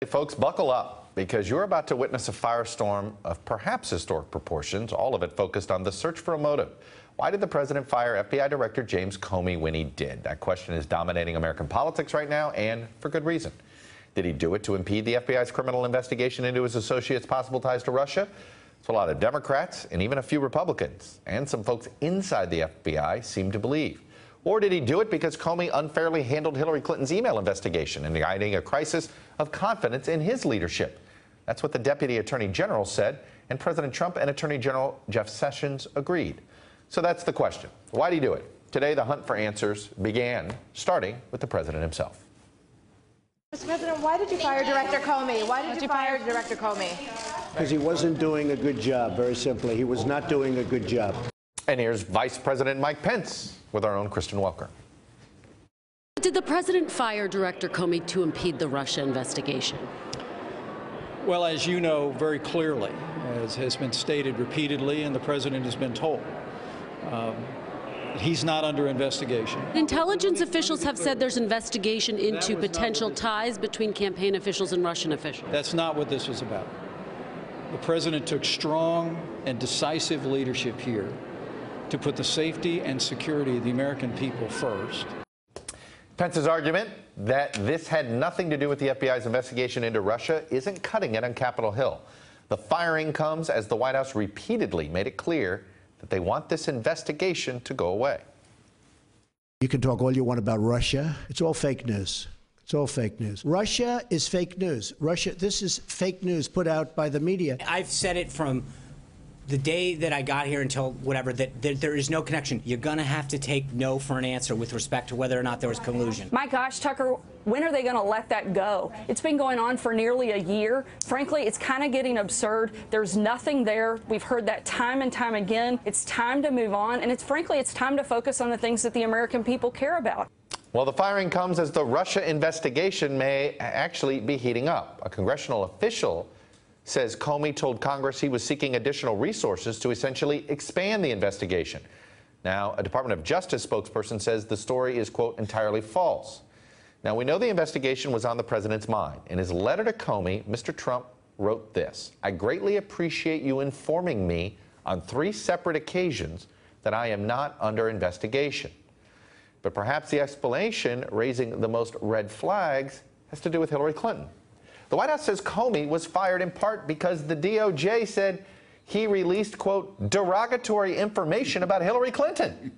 Folks, buckle up, because you're about to witness a firestorm of perhaps historic proportions, all of it focused on the search for a motive. Why did the president fire FBI Director James Comey when he did? That question is dominating American politics right now, and for good reason. Did he do it to impede the FBI's criminal investigation into his associates' possible ties to Russia? It's a lot of Democrats and even a few Republicans, and some folks inside the FBI seem to believe. Or did he do it because Comey unfairly handled Hillary Clinton's email investigation, indicating a crisis of confidence in his leadership? That's what the Deputy Attorney General said, and President Trump and Attorney General Jeff Sessions agreed. So that's the question. Why did he do it? Today, the hunt for answers began, starting with the president himself. Mr. President, why did you fire Director Comey? Why did you fire Director Comey? Because he wasn't doing a good job, very simply. He was not doing a good job. And here's Vice President Mike Pence with our own Kristen Welker. Did the president fire Director Comey to impede the Russia investigation? Well, as you know very clearly, as has been stated repeatedly and the president has been told, he's not under investigation. Intelligence officials have said there's investigation into potential ties between campaign officials and Russian officials. That's not what this was about. The president took strong and decisive leadership here to put the safety and security of the American people first. Pence's argument that this had nothing to do with the FBI's investigation into Russia isn't cutting it on Capitol Hill. The firing comes as the White House repeatedly made it clear that they want this investigation to go away. You can talk all you want about Russia. It's all fake news. It's all fake news. Russia is fake news. This is fake news put out by the media. I've said it from the day that I got here until whatever, that there is no connection. You're going to have to take no for an answer with respect to whether or not there was collusion. My gosh, Tucker, when are they going to let that go? It's been going on for nearly a year. Frankly, it's kind of getting absurd. There's nothing there. We've heard that time and time again. It's time to move on, and frankly, it's time to focus on the things that the American people care about. Well, the firing comes as the Russia investigation may actually be heating up. A congressional official says Comey told Congress he was seeking additional resources to essentially expand the investigation. Now, a Department of Justice spokesperson says the story is, quote, entirely false. Now, we know the investigation was on the president's mind. In his letter to Comey, Mr. Trump wrote this: "I greatly appreciate you informing me on 3 separate occasions that I am not under investigation." But perhaps the explanation raising the most red flags has to do with Hillary Clinton. The White House says Comey was fired in part because the DOJ said he released, quote, derogatory information about Hillary Clinton,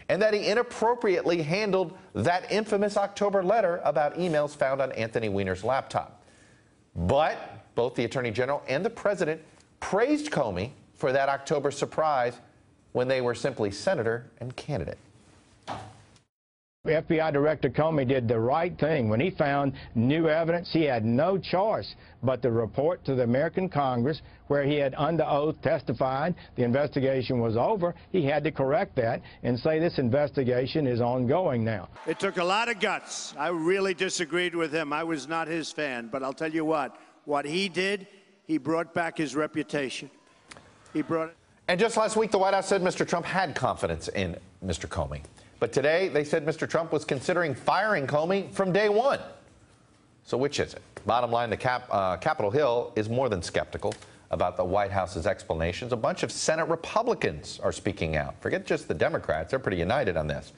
and that he inappropriately handled that infamous October letter about emails found on Anthony Weiner's laptop. But both the Attorney General and the President praised Comey for that October surprise when they were simply senator and candidate. FBI Director Comey did the right thing. When he found new evidence, he had no choice but to report to the American Congress, where he had under oath testified the investigation was over. He had to correct that and say this investigation is ongoing now. It took a lot of guts. I really disagreed with him. I was not his fan. But I'll tell you what he did, he brought back his reputation. He brought it. And just last week, the White House said Mr. Trump had confidence in Mr. Comey. But today, they said Mr. Trump was considering firing Comey from day one. So which is it? Bottom line, the Capitol Hill is more than skeptical about the White House's explanations. A bunch of Senate Republicans are speaking out. Forget just the Democrats. They're pretty united on this.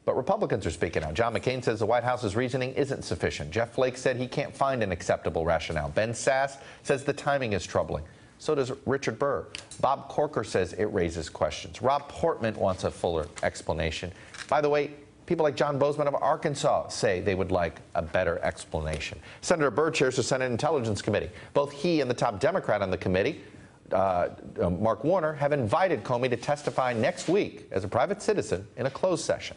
But Republicans are speaking out. John McCain says the White House's reasoning isn't sufficient. Jeff Flake said he can't find an acceptable rationale. Ben Sasse says the timing is troubling. So does Richard Burr. Bob Corker says it raises questions. Rob Portman wants a fuller explanation. By the way, people like John Boozman of Arkansas say they would like a better explanation. Senator Burr chairs the Senate Intelligence Committee. Both he and the top Democrat on the committee, Mark Warner, have invited Comey to testify next week as a private citizen in a closed session.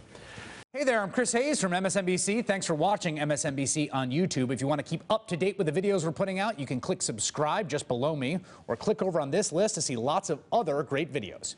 Hey there, I'm Chris Hayes from MSNBC. Thanks for watching MSNBC on YouTube. If you want to keep up to date with the videos we're putting out, you can click subscribe just below me, or click over on this list to see lots of other great videos.